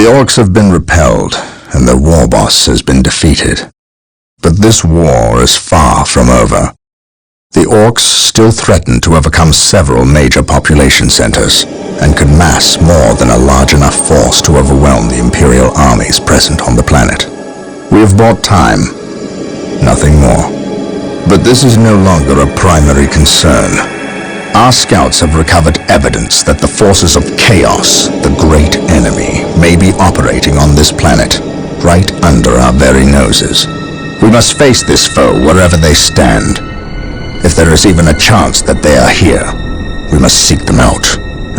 The orcs have been repelled, and their war boss has been defeated. But this war is far from over. The orcs still threaten to overcome several major population centers, and could mass more than a large enough force to overwhelm the Imperial armies present on the planet. We have bought time, nothing more. But this is no longer a primary concern. Our scouts have recovered evidence that the forces of Chaos, the great enemy, may be operating on this planet, right under our very noses. We must face this foe wherever they stand. If there is even a chance that they are here, we must seek them out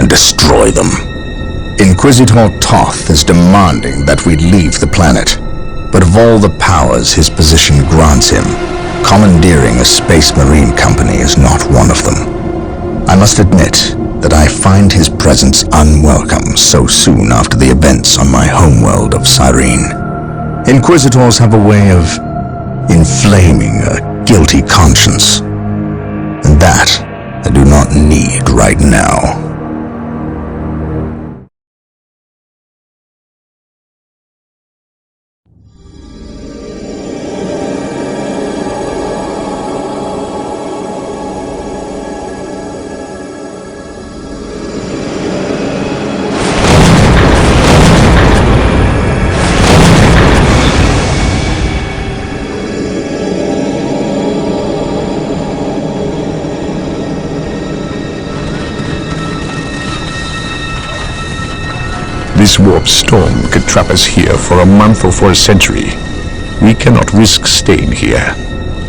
and destroy them. Inquisitor Toth is demanding that we leave the planet, but of all the powers his position grants him, commandeering a space marine company is not one of them. I must admit that I find his presence unwelcome so soon after the events on my homeworld of Cyrene. Inquisitors have a way of inflaming a guilty conscience, and that I do not need right now. This warp storm could trap us here for a month or for a century. We cannot risk staying here.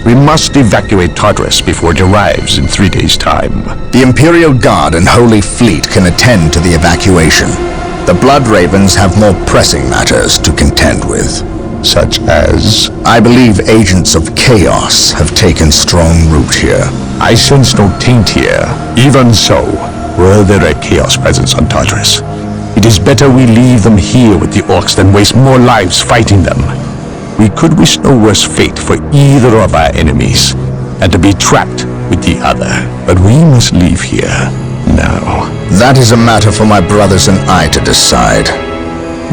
We must evacuate Tartarus before it arrives in 3 days' time. The Imperial Guard and Holy Fleet can attend to the evacuation. The Blood Ravens have more pressing matters to contend with. Such as? I believe agents of Chaos have taken strong root here. I sense no taint here. Even so, were there a Chaos presence on Tartarus, it is better we leave them here with the orcs than waste more lives fighting them. We could wish no worse fate for either of our enemies, and to be trapped with the other. But we must leave here now. That is a matter for my brothers and I to decide.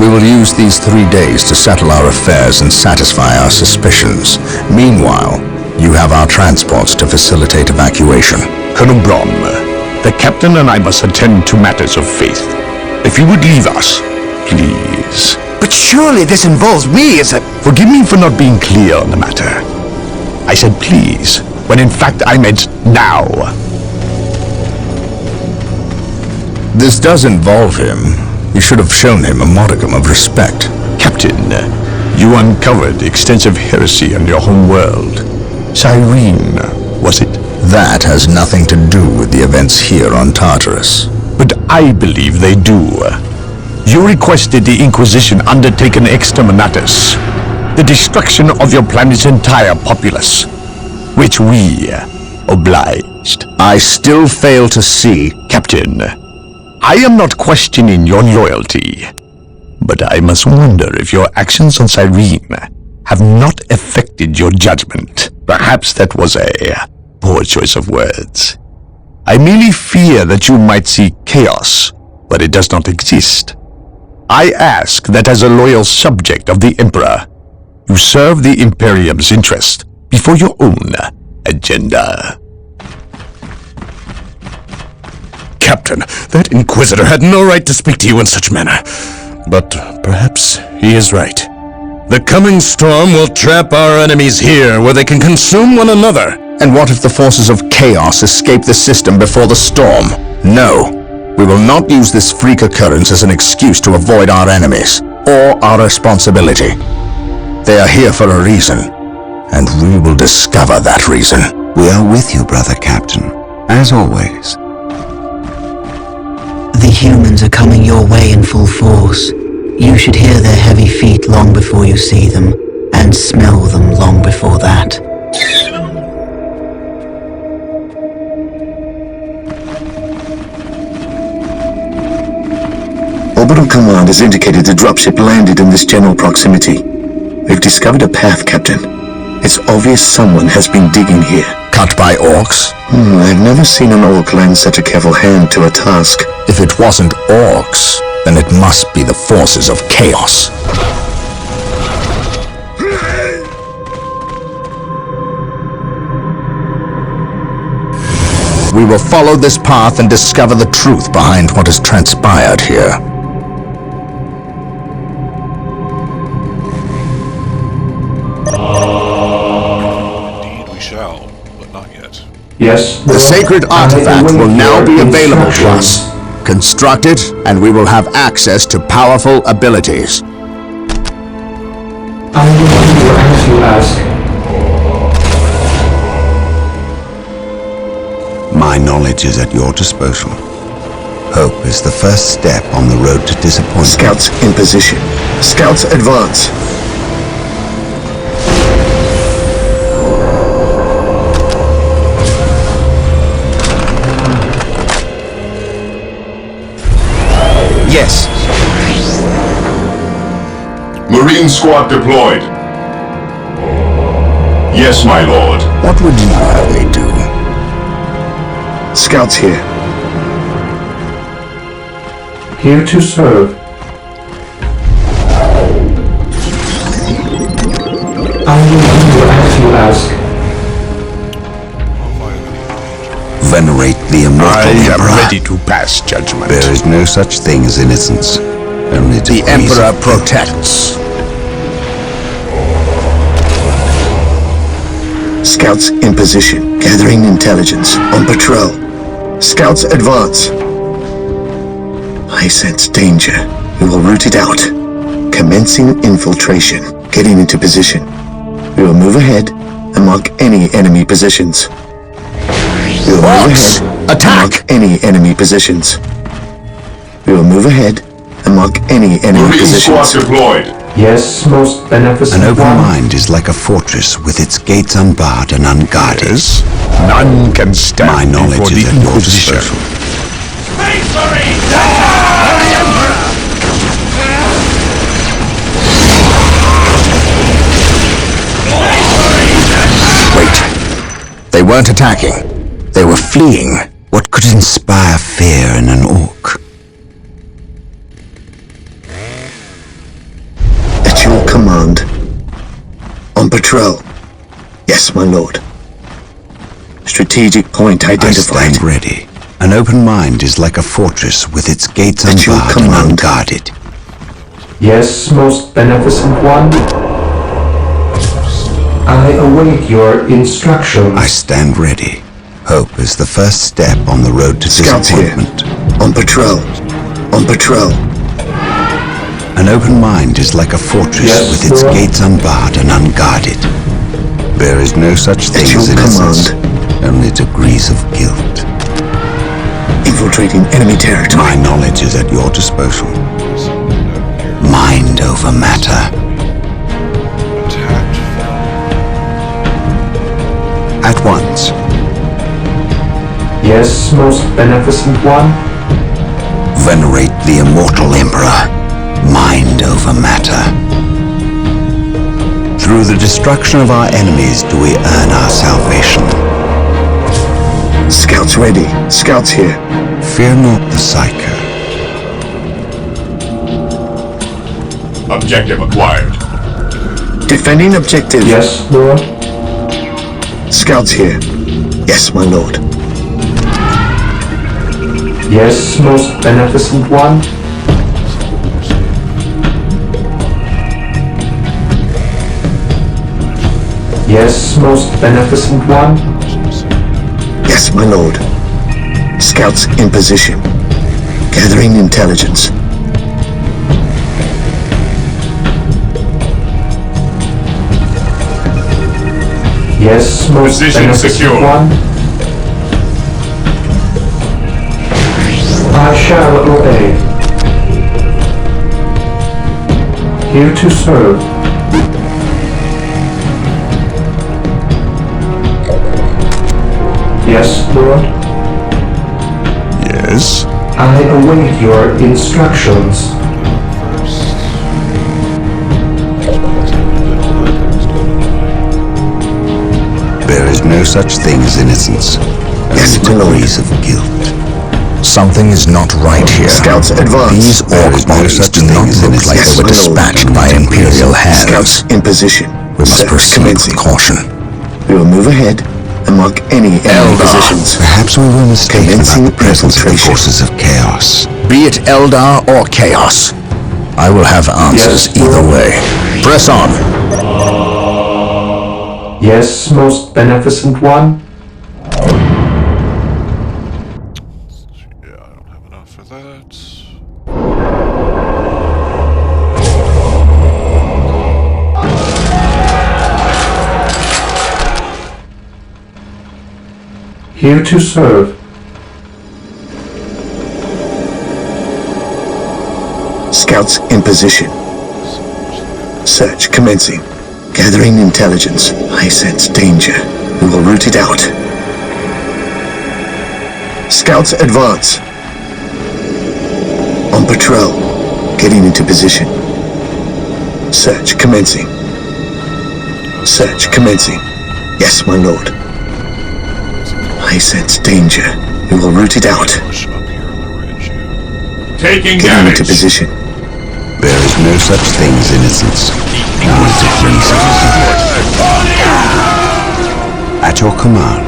We will use these 3 days to settle our affairs and satisfy our suspicions. Meanwhile, you have our transports to facilitate evacuation. Colonel Braun, the captain and I must attend to matters of faith. If you would leave us, please. But surely this involves me as a... Forgive me for not being clear on the matter. I said please, when in fact I meant now. This does involve him. You should have shown him a modicum of respect. Captain, you uncovered extensive heresy on your home world. Cyrene, was it? That has nothing to do with the events here on Tartarus. But I believe they do. You requested the Inquisition undertake an exterminatus, the destruction of your planet's entire populace, which we obliged. I still fail to see... Captain, I am not questioning your loyalty, but I must wonder if your actions on Cyrene have not affected your judgment. Perhaps that was a poor choice of words. I merely fear that you might see chaos, but it does not exist. I ask that as a loyal subject of the Emperor, you serve the Imperium's interest before your own agenda. Captain, that Inquisitor had no right to speak to you in such manner. But perhaps he is right. The coming storm will trap our enemies here where they can consume one another. And what if the forces of Chaos escape the system before the storm? No. We will not use this freak occurrence as an excuse to avoid our enemies, or our responsibility. They are here for a reason, and we will discover that reason. We are with you, brother Captain, as always. The humans are coming your way in full force. You should hear their heavy feet long before you see them, and smell them long before that. Orbital Command has indicated the dropship landed in this general proximity. We've discovered a path, Captain. It's obvious someone has been digging here. Cut by orcs? I've never seen an orc lend such a careful hand to a task. If it wasn't orcs, then it must be the forces of chaos. We will follow this path and discover the truth behind what has transpired here. Indeed we shall, but not yet. Yes. The sacred artifact will now be available to us. Construct it, and we will have access to powerful abilities. I will do as you ask. My knowledge is at your disposal. Hope is the first step on the road to disappointment. Scouts in position. Scouts advance. Yes. Marine squad deployed. Yes, my lord. What would you have me do? Scouts here. Here to serve. I will do as you ask. Venerate the immortal I am Emperor. ready to pass judgment. There is no such thing as innocence. Only The degrees Emperor of guilt. protects. Scouts in position. Gathering intelligence. On patrol. Scouts advance. I sense danger. We will root it out. Commencing infiltration. Getting into position. We will move ahead and mark any enemy positions. We will move Orcs, ahead and attack! mark any enemy positions. We will move ahead and mark any enemy Marine squad positions. deployed. Yes, most beneficent An open one. mind is like a fortress with its gates unbarred and unguarded. Yes. None can stand My knowledge before is the at your Inquisition. disposal. Wait. They weren't attacking. They were fleeing. What could inspire fear in an orc? At your command. On patrol. Yes, my lord. Strategic point I identified. stand ready. An open mind is like a fortress with its gates At your unbarred and command. unguarded. Yes, most beneficent one. I await your instructions. I stand ready. Hope is the first step on the road to Scouts here. disappointment. On patrol. On patrol. An open mind is like a fortress Yes, with its Lord. gates unbarred and unguarded. There is no such thing your as innocence, command. only degrees of guilt. Infiltrating enemy territory. My knowledge is at your disposal. Mind over matter. Attacked. At once. Yes, most beneficent one. Venerate the immortal Emperor. Mind over matter. Through the destruction of our enemies do we earn our salvation. Scouts ready. Scouts here. Fear not the Psyker. Objective acquired. Defending objective. Yes, Lord. Scouts here. Yes, my lord. Yes, most beneficent one. Yes, most beneficent one. Yes, my lord. Scouts in position. Gathering intelligence. Yes, most Position beneficent secure. one. I shall obey. Here to serve. Yes, Lord. Yes. I await your instructions. There is no such thing as innocence, Yes, only my lord. degrees of guilt. Something is not right here. Scouts advance. These There orc is no bodies such do thing not as an look like they Yes, were my lord. dispatched by Imperial Scouts hands. in position. We must Search proceed commencing. with caution. We will move ahead and mark any enemy positions. Perhaps we were mistaken Commencing about the presence of the infiltration. forces of chaos. Be it Eldar or Chaos, I will have answers Yes, either Lord. way. Press on. Yes, most beneficent one. Yeah, I don't have enough for that. Here to serve. Scouts in position. Search commencing. Gathering intelligence. I sense danger. We will root it out. Scouts advance. On patrol. Getting into position. Search commencing. Search commencing. Yes, my lord. I sense danger. We will root it out. Push up here on the ridge. Yeah. Taking Getting into damage. position. There is no such thing as innocence. Nor is it reason. At your command.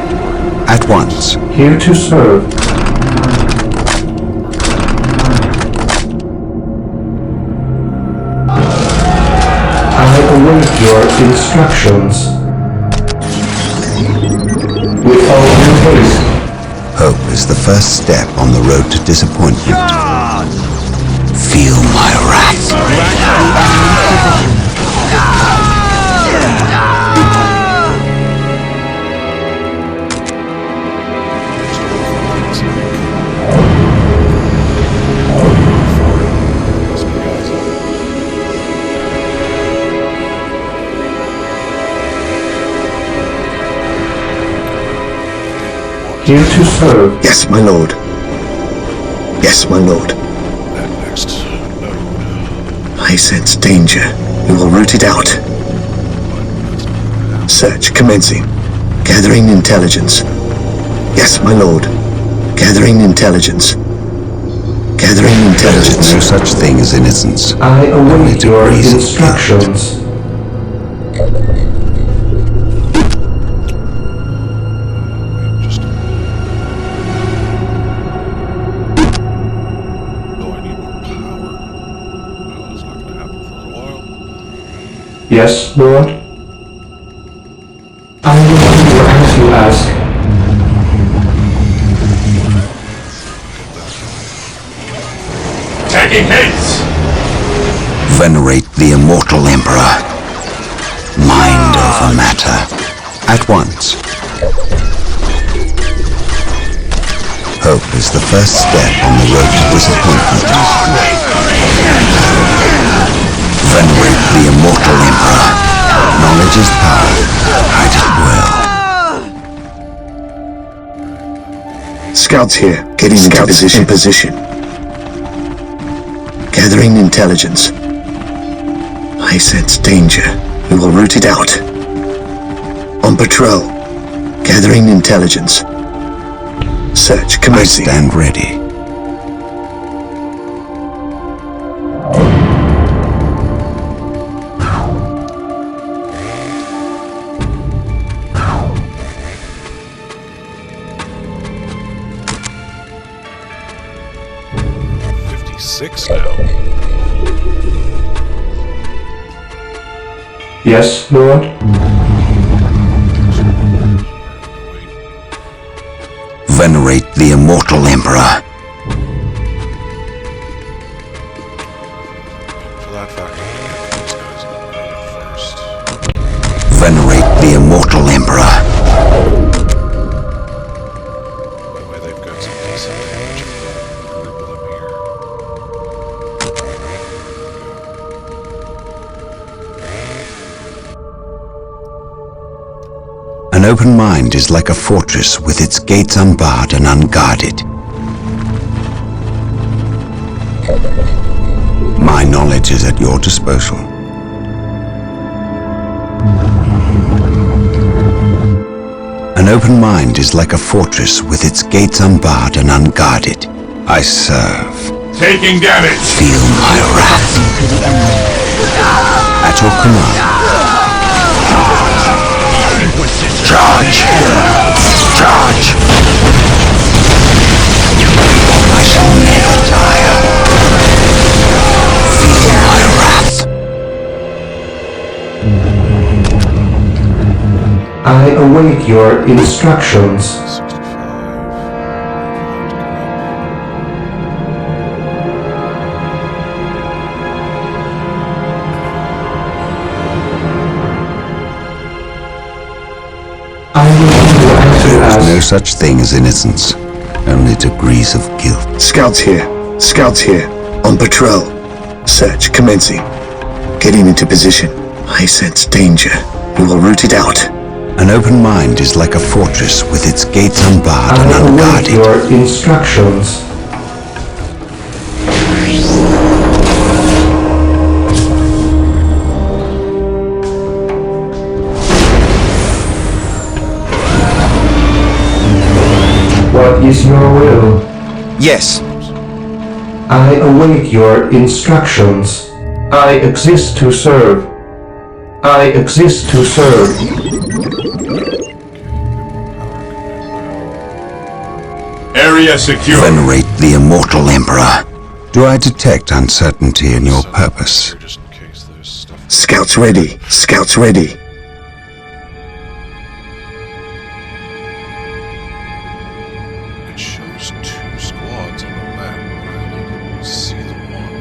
At once. Here to serve. I await your instructions. With all due haste. Hope is the first step on the road to disappointment. Feel my wrath. Here to serve. Yes, my lord. Yes, my lord. That next node. I sense danger. We will root it out. Search commencing. Gathering intelligence. Yes, my lord. Gathering intelligence. Gathering There is no intelligence. such thing as innocence. I await to your reason. instructions. Just oh, I need more power. Well, that's not going to happen for a little while. Yes, Lord? I will do as you ask. Taking hits. Venerate the immortal emperor. Mind over matter. At once. Hope is the first step on the road to disappointment. Venerate the immortal emperor. Knowledge is power. Hide it well. Scouts here. Getting into position. Gathering intelligence. I sense danger. We will root it out. On patrol. Gathering intelligence. Search I commencing. stand ready. Six now. Yes, Lord? Venerate the immortal emperor. For that fact, I'm gonna get these guys in the node first. Venerate the immortal emperor. That way they've got some decent damage if we group them here. An open mind is like a fortress with its gates unbarred and unguarded. My knowledge is at your disposal. An open mind is like a fortress with its gates unbarred and unguarded. I serve. Taking damage. Feel my wrath. At your command. Charge! Charge! I shall never tire. Feel my wrath. I await your instructions. I will do as you There is no ask. such thing as innocence, only degrees of guilt. Scouts here. Scouts here. On patrol. Search commencing. Getting into position. I sense danger. We will root it out. An open mind is like a fortress with its gates unbarred and I await unguarded. your instructions. What is your will? Yes, I await your instructions. I exist to serve. I exist to serve. Area secure. venerate the immortal Emperor. Do I detect uncertainty in your purpose? Just in case there's stuff. Scouts ready. Scouts ready. It shows 2 squads on the map, but I don't even see the one.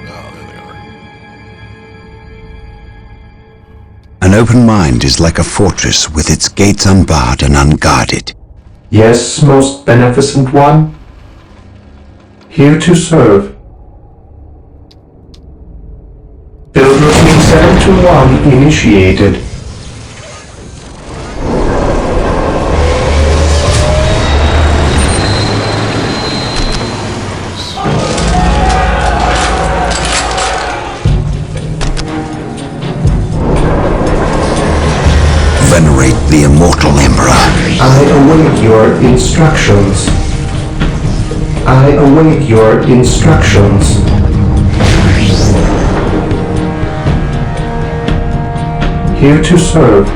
Ah, there they are. An open mind is like a fortress with its gates unbarred and unguarded. Yes, most beneficent one. Here to serve. Build routine 721 initiated. Venerate the immortal Emperor. I await your instructions. I await your instructions. Here to serve.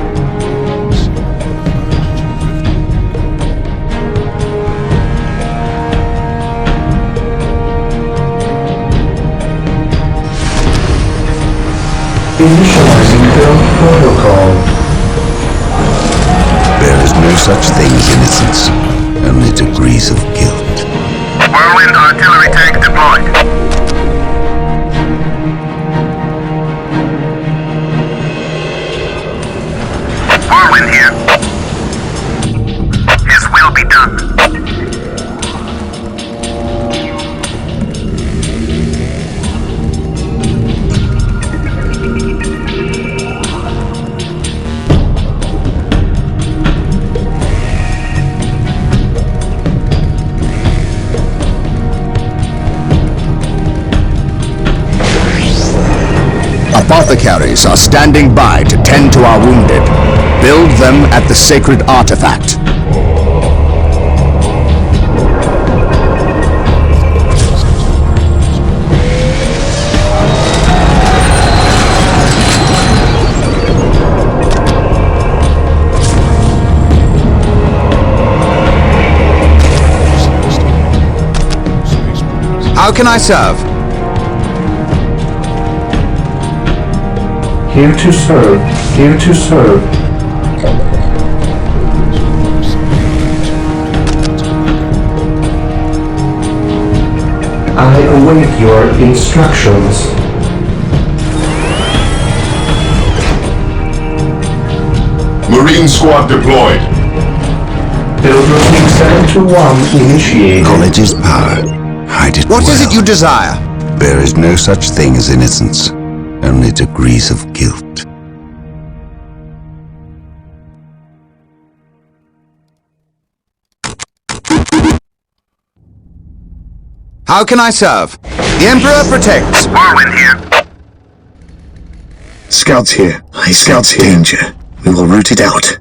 Initializing build protocol. There is no such thing as innocence, only degrees of guilt. Whirlwind artillery tank deployed. Whirlwind here. His will be done. Apothecaries are standing by to tend to our wounded. Build them at the sacred artifact. How can I serve? Here to serve. Here to serve. I await your instructions. Marine squad deployed. Build routine 721 initiated. Knowledge is power. Hide it What is it well. you desire? There is no such thing as innocence, only degrees of guilt. How can I serve? The Emperor protects. Whirlwind here. Scouts here. I sense danger. We will root it out.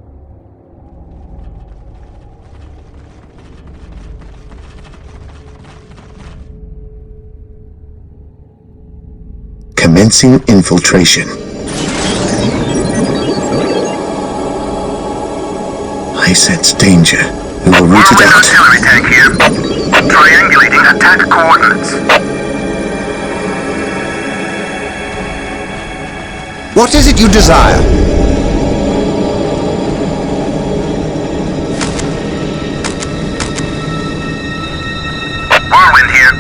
Commencing infiltration. I sense danger. We will root it Whirlwind out. artillery tank here. Triangulating attack coordinates. What is it you desire? Whirlwind here.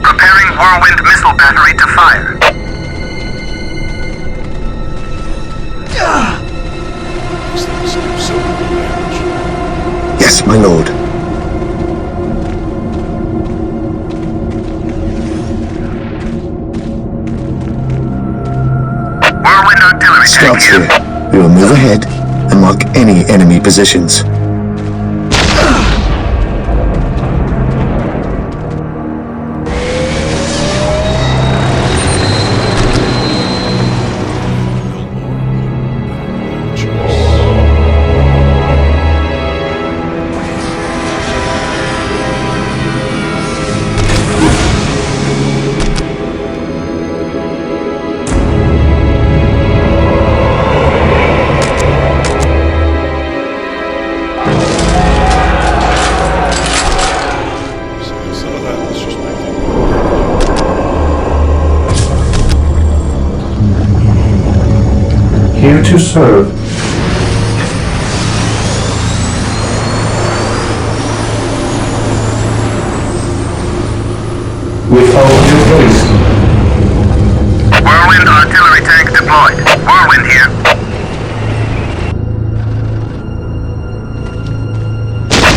Preparing Whirlwind missile battery to fire. These things do so little damage. Yes, my lord. Whirlwind artillery tank Scouts here. here. We will move ahead and mark any enemy positions. Some of that was just making Here to serve. With all due haste. Whirlwind artillery tank deployed. Whirlwind here.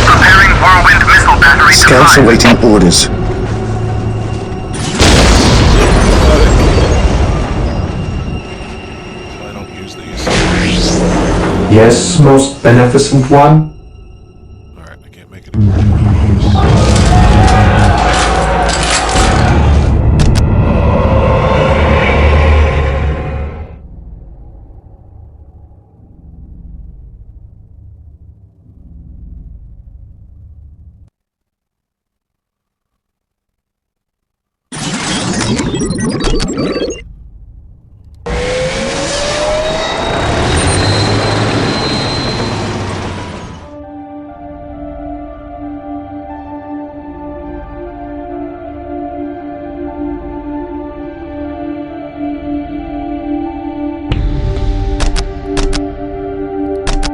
Preparing Whirlwind missile battery to Scouts fire. awaiting orders. if I don't use these. Yes, most beneficent one. Alright, I can't make it anymore.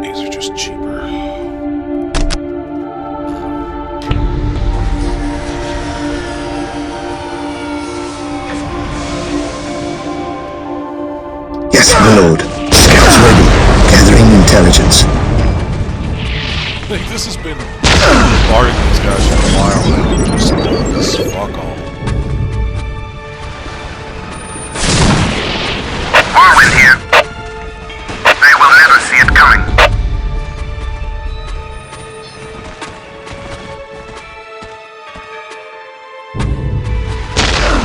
These are just cheaper. Yes, my lord. Scouts ready. Gathering intelligence. Like, this has been bombarding these guys for a while now. Just does fuck all. Whirlwind here. They will never see it coming.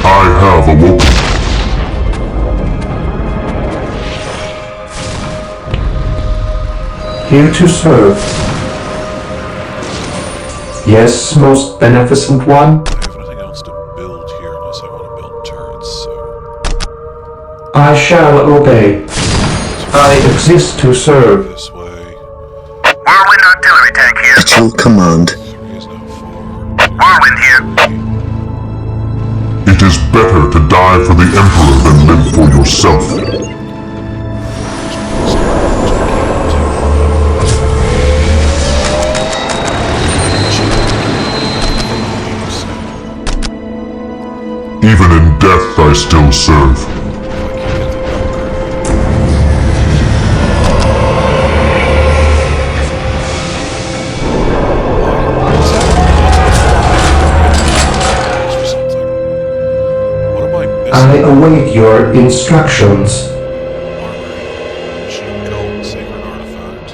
I have awoken. Here to serve. Yes, most beneficent one. I have nothing else to build here unless I want to build turrets, so I shall obey. I exist to serve. this way. Whirlwind artillery tank here. Actual command. 3 is now 4. Whirlwind here. It is better to die for the Emperor than live for yourself. Even in death I still serve. I await your instructions. Machine cult, sacred artifact.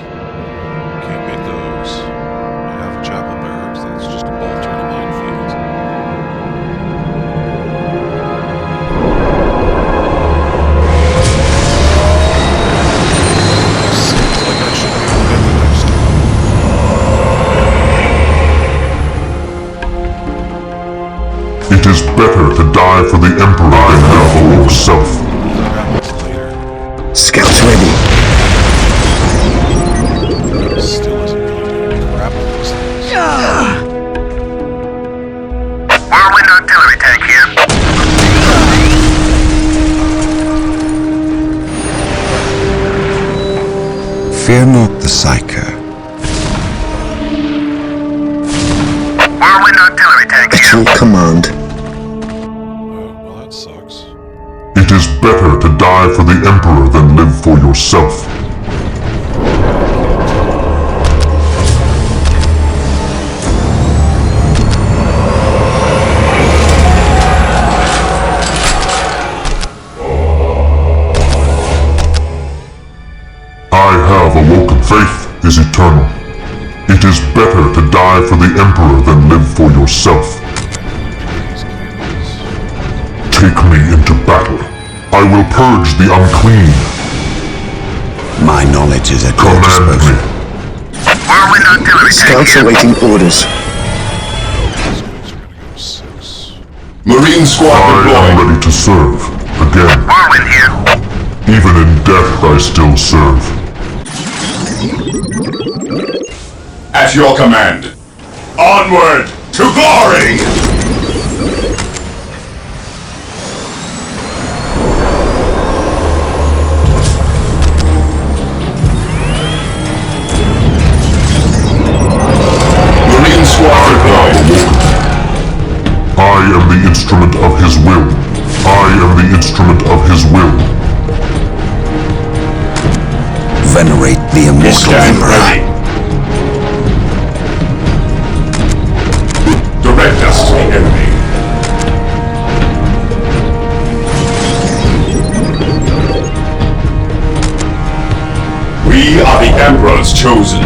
Can't make those. I have a chapel barracks that's just a bolter and a minefield. Seems like I should be able to get the next one. It is better to die for the Emperor than live for yourself. That happens later. Scouts ready. Still isn't going to grapple these things. Whirlwind artillery tank here. Fear not the Psyker. Whirlwind artillery tank here. At your command. Well, that sucks. It is better to die for the Emperor than live for yourself. I have awoken. Faith is eternal. It is better to die for the Emperor than live for yourself. These cannons. Take me into battle. I will purge the unclean. My knowledge is at your Command me. disposal. Whirlwind artillery tank Scouts here. awaiting orders. These guys are going to go 6. Marine I squad am deployed. ready to serve. Again. Whirlwind here. Even in death I still serve. At your command. Onward to glory! Marine squad deployed. I am the instrument of his will. I am the instrument of his will. Venerate the immortal Stand Emperor. ready. Direct us to the enemy. We are the Emperor's chosen.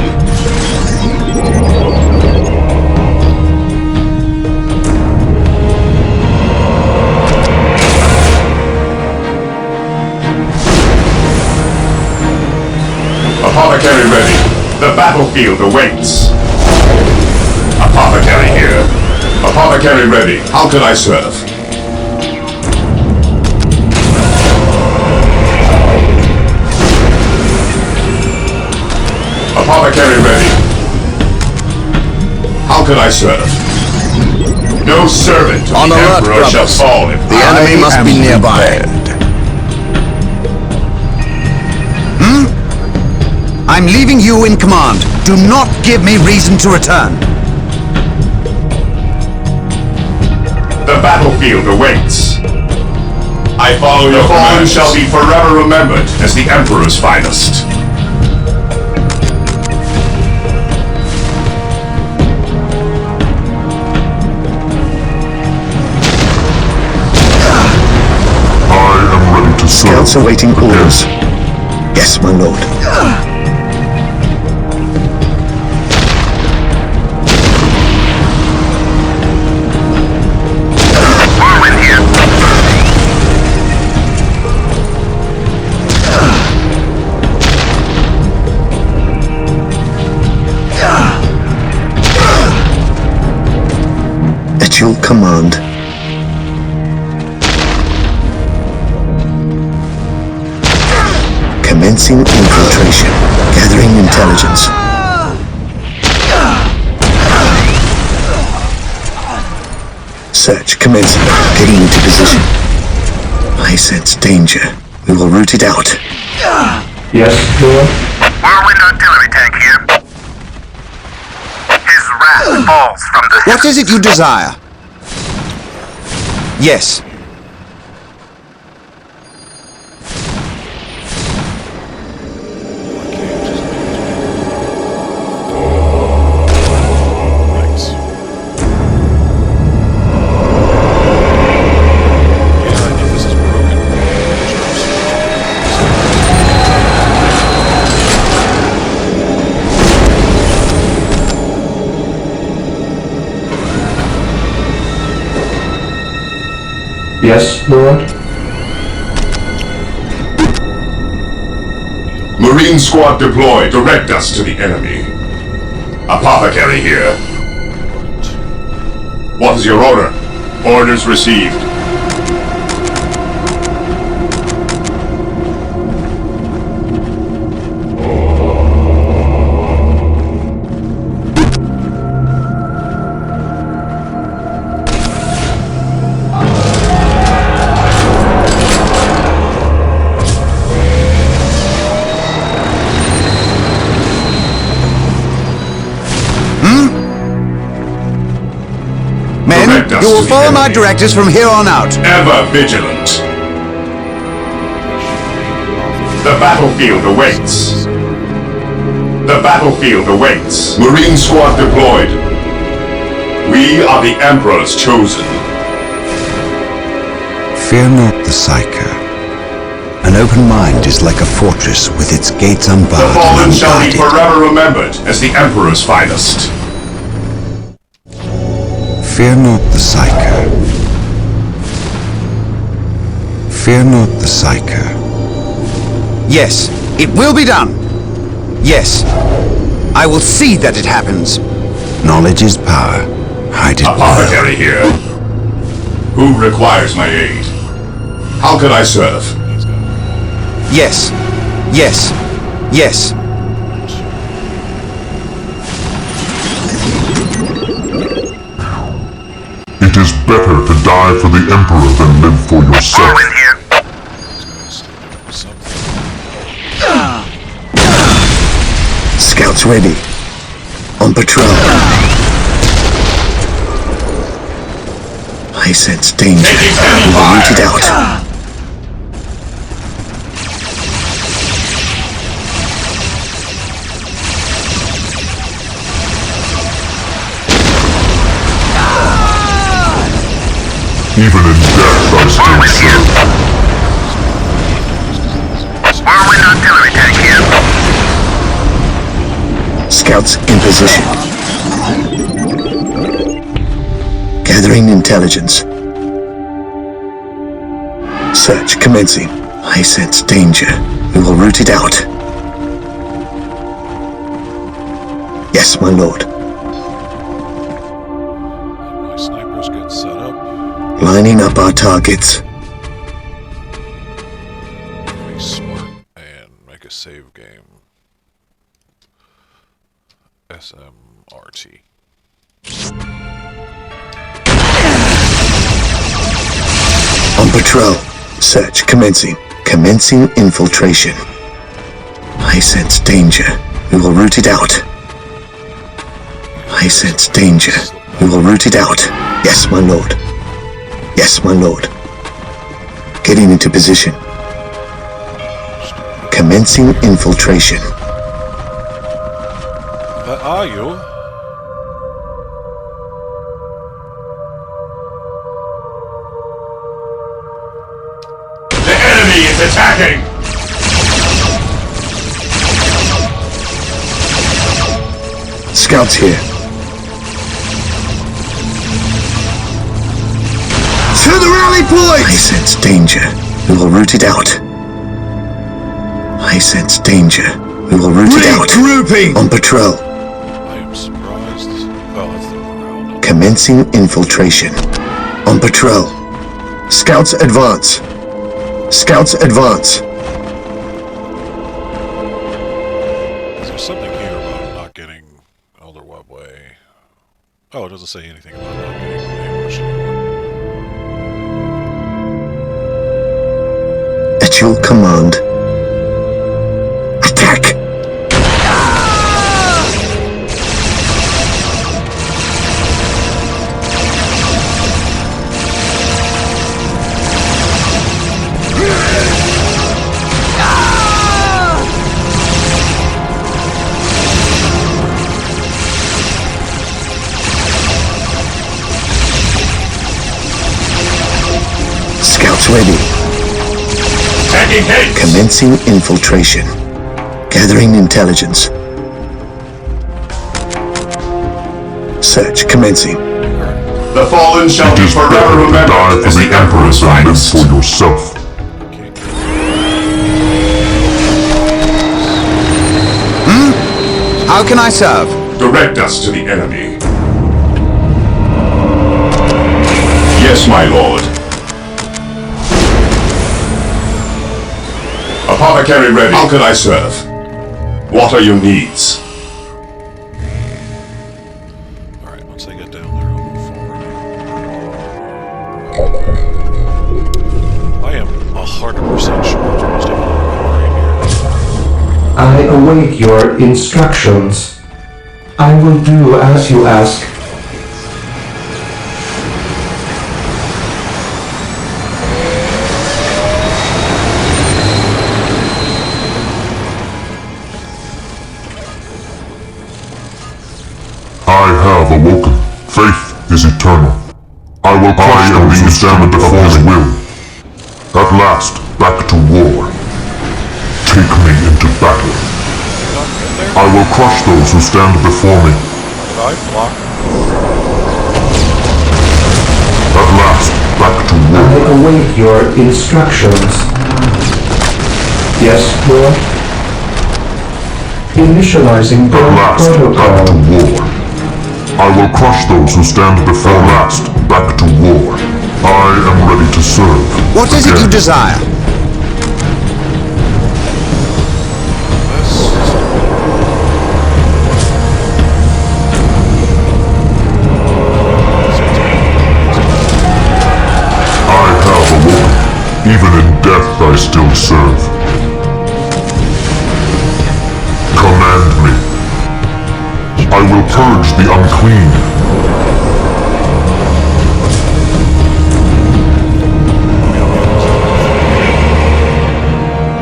Apothecary ready. The battlefield awaits. Apothecary here. Apothecary ready. How can I serve? Apothecary ready. How can I serve? No servant of On the alert, Emperor shall brothers. fall if The enemy must be nearby. I'm leaving you in command. Do not give me reason to return. The battlefield awaits. I follow your fallen shall be forever remembered as the Emperor's finest. I am ready to serve. Scouts awaiting orders. Yes, my lord. Whirlwind here. At your command. Commencing infiltration. Gathering intelligence. Search commencing. Getting into position. I sense danger. We will root it out. Yes, Lord. Whirlwind artillery tank here. His wrath falls from the What is it you desire? Yes. Right. Yeah, if this is broken, Yes, Lord. Marine squad deployed. Direct us to the enemy. Apothecary here. What is your order? Orders received. Men, you will follow my directives from here on out. Ever vigilant. The battlefield awaits. The battlefield awaits. Marine squad deployed. We are the Emperor's chosen. Fear not the Psyker. An open mind is like a fortress with its gates unbarred The fallen and shall be unguarded. forever remembered as the Emperor's finest. Fear not the Psyker. Fear not the Psyker. Yes, it will be done. Yes, I will see that it happens. Knowledge is power. Hide it well. Apothecary here. Who requires my aid? How can I serve? Yes, yes, yes. It is better to die for the Emperor than live for yourself. Scouts ready. On patrol. I sense danger. We will root it out. Even in death I still serve. Whirlwind artillery tank here. Scouts in position. Gathering intelligence. Search commencing. I sense danger. We will root it out. Yes, my lord. My snipers get set up. Lining up our targets. Be smart and make a save game. SMRT. On patrol. Search commencing. Commencing infiltration. I sense danger. We will root it out. I sense danger. We will root it out. Yes, my lord. Yes, my lord. Getting into position. Commencing infiltration. That are you? The enemy is attacking! Scouts here. To the rally point! I sense danger. We will root it out. I sense danger. We will root it out. Regrouping! On patrol. I am surprised. Oh, that's the morale. Commencing infiltration. On patrol. Scouts advance. Scouts advance. There's something here about not getting Elder Webway. Oh, it doesn't say anything about not getting ambushed anymore. At your command. Attack! Scouts ready. Taking hits! Commencing infiltration. Gathering intelligence. Search commencing. The fallen shall be forever remembered as the Emperor's finest. For yourself. How can I serve? Direct us to the enemy. Yes, my lord. Apothecary ready. How can I serve? What are your needs? Alright, once I get down there, I'll move forward. I am 100% sure it's almost everything right here. I await your instructions. I will do as you ask. I have awoken. Faith is eternal. I will crush those who stand before his will. At last, back to war. Take me into battle. I will crush those who stand before me. Did I block? At last, back to I war. await your instructions. Yes, Lord? Initializing At build last, back to protocol. war. I will crush those who stand before me. At last, back to war. I am ready to serve. What is it you desire? I have awoken. Even in death I still serve. Command me. I will purge the unclean.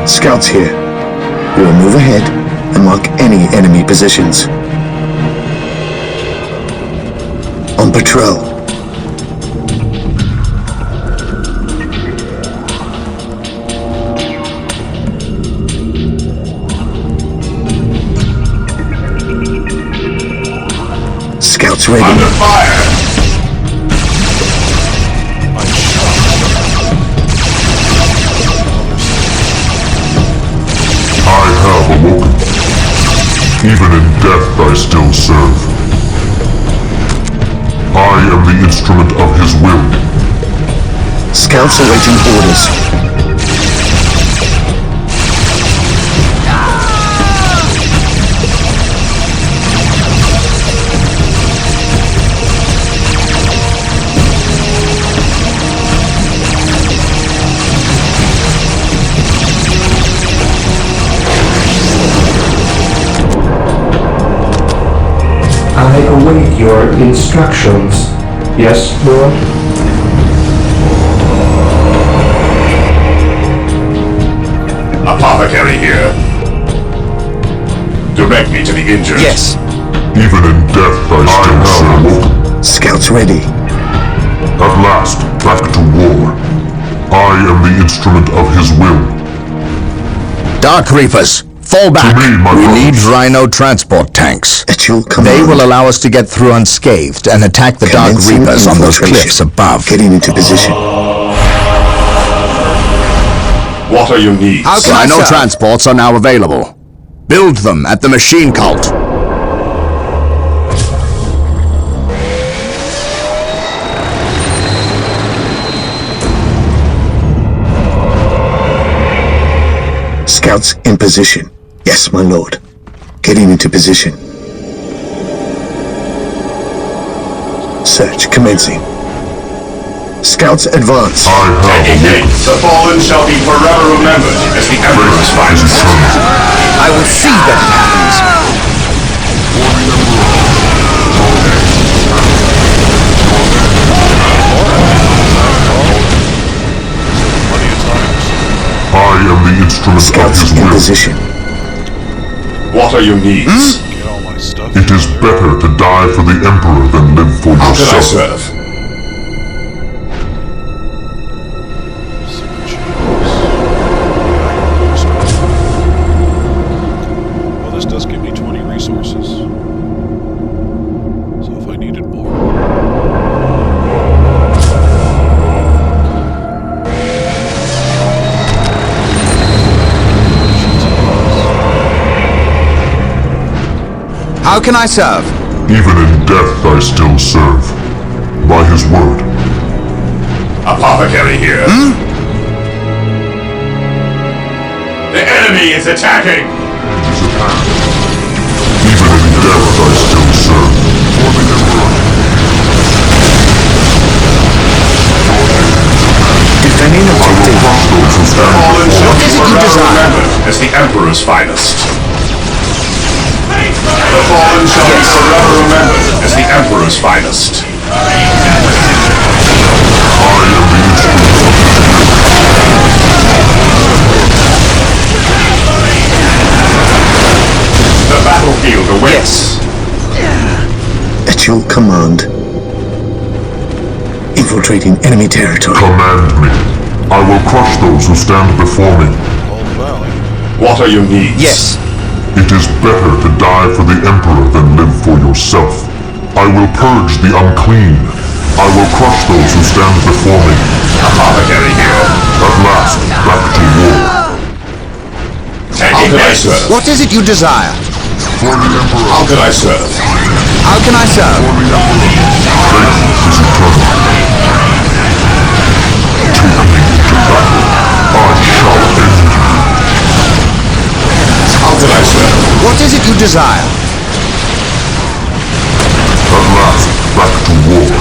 Scouts here. We will move ahead and mark any enemy positions. On patrol. Scouts ready. Under fire! I have awoken. Even in death I still serve. I am the instrument of his will. Scouts awaiting orders. I await your instructions. Yes, Lord? Apothecary here. Direct me to the injured. Yes. Even in death I still serve. Scouts ready. At last, back to war. I am the instrument of his will. Dark Reapers, fall back. me, my We brothers. need Rhino transport tanks. At your command. They will allow us to get through unscathed and attack the Dark Commencing Reapers on those infiltration. cliffs above. Getting into position. What are your needs? How can I Rhino serve? transports are now available. Build them at the Machine Cult. Scouts in position. Yes, my lord. Getting into position. Search commencing. Scouts advance. I have awoken. The fallen shall be forever remembered as the Emperor's Faith is finest. eternal. I will see that it happens. Plenty of times. I am the instrument of Scouts his in will. position. What are your needs? Get all my stuff. It is better to die for the Emperor than live for How can I yourself. serve? Well, this does give me 20 resources. So if I needed more. How can I serve? Even in death I still serve. By his word. Apothecary here. The enemy is attacking! It is at hand. Even in death I still serve. For the Emperor. Defending I will objective. crush those who stand Fallen before shall me. be forever remembered as the Emperor's finest. The fallen shall be forever remembered as the Emperor's finest. I am the instrument of his will. The battlefield awaits. At your command. Infiltrating enemy territory. Command me. I will crush those who stand before me. Old Valley. What are your needs? Yes. It is better to die for the Emperor than live for yourself. I will purge the unclean. I will crush those who stand before me. Apothecary here. At last, back to war. How can I serve? What is it you desire? For the Emperor. How can I serve? How can I serve? For the Emperor. Faith is eternal. Take me into battle. I shall end you. How can I serve? What is it you desire? At last, back to war.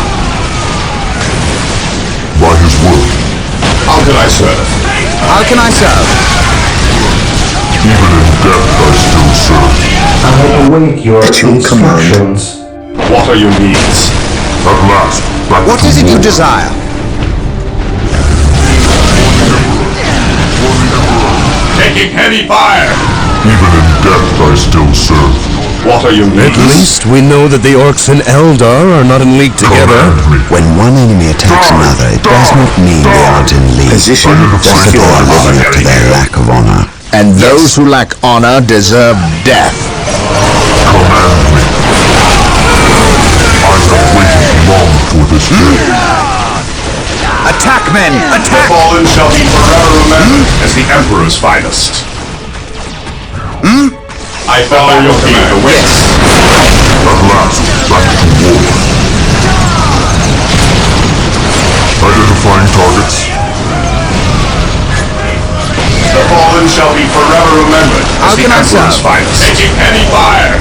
By his word. How can I serve? How can I serve? Even in death I still serve. I await your At your command. instructions. What are your needs? At last, back What to is it you war. desire? Taking heavy fire. Even in death I still serve. What are your needs? At least we know that the orcs and Eldar are not in league together. Command me. When one enemy attacks another, it does not mean they aren't in league. Position Identifying secure. targets. Living up to their lack of honor. And those who lack honor deserve death. Command me. I have waited long for this day. Attack, men! The Attack! fallen shall be forever remembered as the Emperor's finest. I follow your command. Awaits. At last, back to war. Identifying targets. The fallen shall be forever remembered How as the can I Emperor's serve? finest. Taking heavy fire.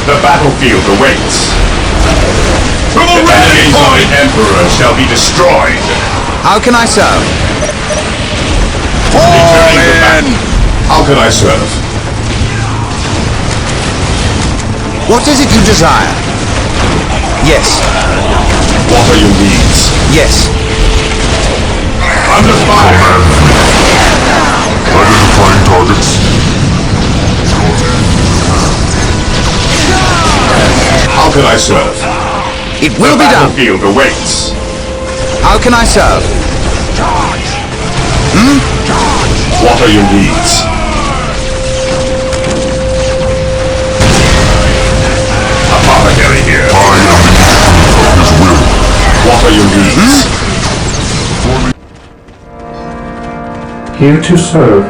The battlefield awaits. The enemies of the Emperor shall be destroyed. How can I serve? Returning to battle. How can I serve? What is it you desire? Yes. What are your needs? Yes. Under fire. Command me. Identifying targets. How can I serve? It will be The done. battlefield awaits. How can I serve? What are your needs? Apothecary here. I am the instrument of his will. What are your needs? Here to serve.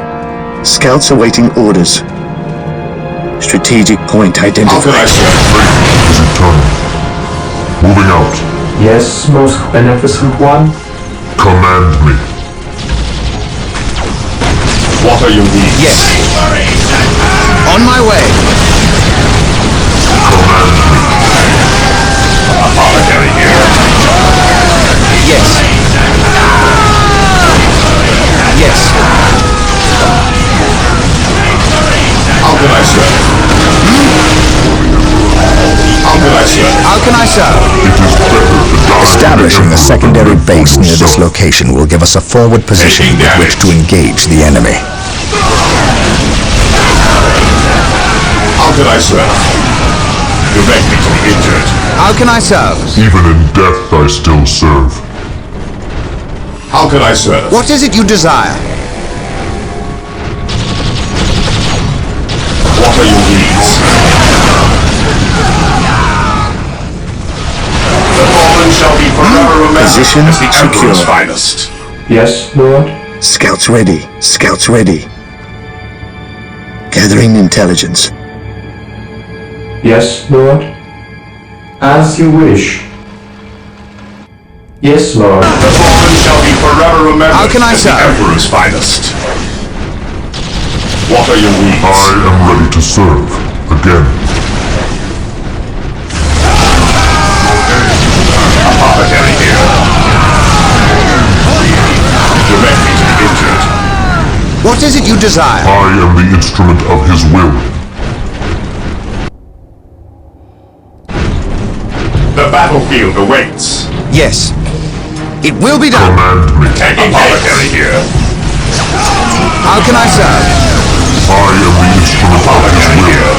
Scouts awaiting orders. Strategic point How can I identified. serve? Faith is eternal. Moving out. Yes, most beneficent one. Command me. What are your needs? Yes. On my way. Command me. Apothecary here. Yes. Yes. How can I serve? How can I serve? How can I serve? It is better to die. Establishing a secondary base near this location will give us a forward position Taking with which to engage the enemy. How can I serve? You beg me to be injured. How can I serve? Even in death I still serve. How can I serve? What is it you desire? What are your needs? The fallen shall be forever remembered Position as the Emperor's secure. finest. Yes, Lord. Scouts ready. Scouts ready. Gathering intelligence. Yes, Lord. As you wish. Yes, Lord. The fallen shall be forever remembered How can I as the serve? Emperor's finest. What are your needs? I am ready to serve. Again. Apothecary here. Direct me to the injured. What is it you desire? I am the instrument of his will. The battlefield awaits. Yes. It will be done. Command me. Apothecary here. How can I serve? I am the instrument of his will.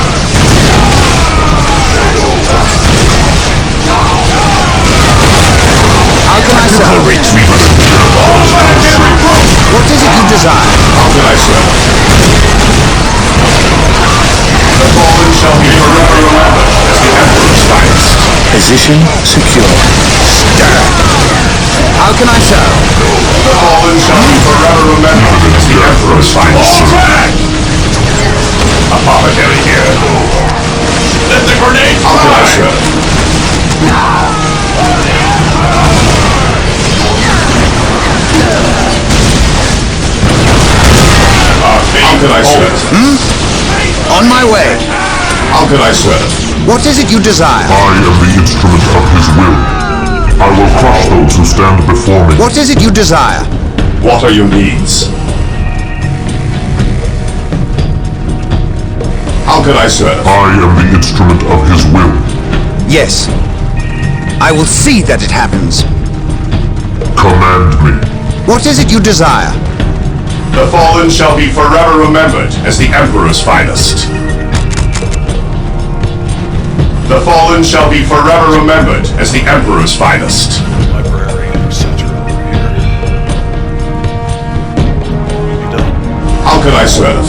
How can I serve? What is it you desire? How can I serve? The fallen shall be forever remembered as the Emperor's finest. Position secure. How can I serve? The fallen shall be forever remembered as the Emperor's finest. Apothecary here. Let the grenade fly! How can I serve? How can I serve? On my way. How can I serve? What is it you desire? I am the instrument of his will. I will crush those who stand before me. What is it you desire? What are your needs? How can I serve? I am the instrument of his will. Yes. I will see that it happens. Command me. What is it you desire? The fallen shall be forever remembered as the Emperor's finest. The fallen shall be forever remembered as the Emperor's finest. Library center over here. Be done. How can I serve?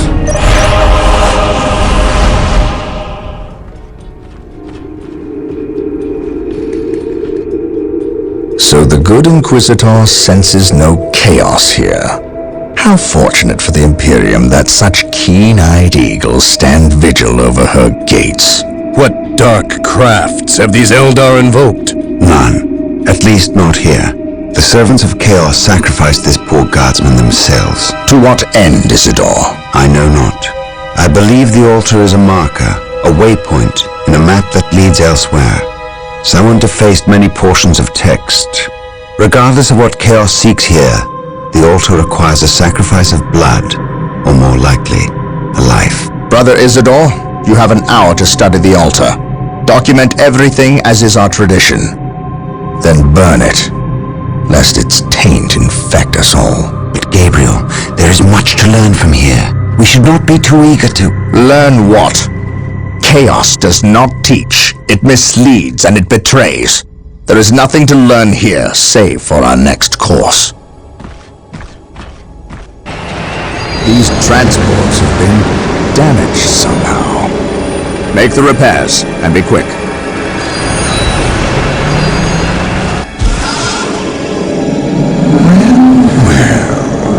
So the good Inquisitor senses no chaos here. How fortunate for the Imperium that such keen-eyed eagles stand vigil over her gates. What dark crafts have these Eldar invoked? None. At least not here. The servants of Chaos sacrificed this poor guardsman themselves. To what end, Isidore? I know not. I believe the altar is a marker, a waypoint, in a map that leads elsewhere. Someone defaced many portions of text. Regardless of what Chaos seeks here, the altar requires a sacrifice of blood, or more likely, a life. Brother Isidore, you have an hour to study the altar. Document everything as is our tradition. Then burn it, lest its taint infect us all. But Gabriel, there is much to learn from here. We should not be too eager to... Learn what? Chaos does not teach. It misleads and it betrays. There is nothing to learn here, save for our next course. These transports have been damaged somehow. Make the repairs, and be quick. Well,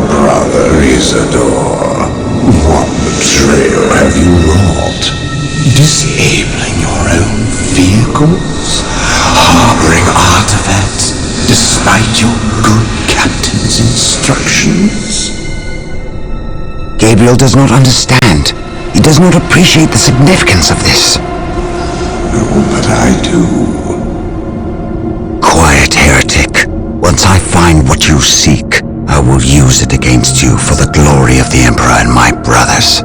Brother Isidore, what betrayal have you wrought? Disabling your own vehicles? Harboring artifacts despite your good captain's instructions? Gabriel does not understand. He does not appreciate the significance of this. Oh, but I do. Quiet, heretic. Once I find what you seek, I will use it against you for the glory of the Emperor and my brothers.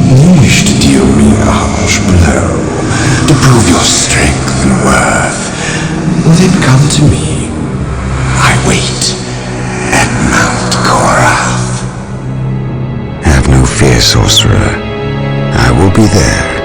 You wish to deal me a harsh blow, to prove your strength and worth. Well, then come to me. I wait at Mount Korath. Have no fear, sorcerer. I will be there.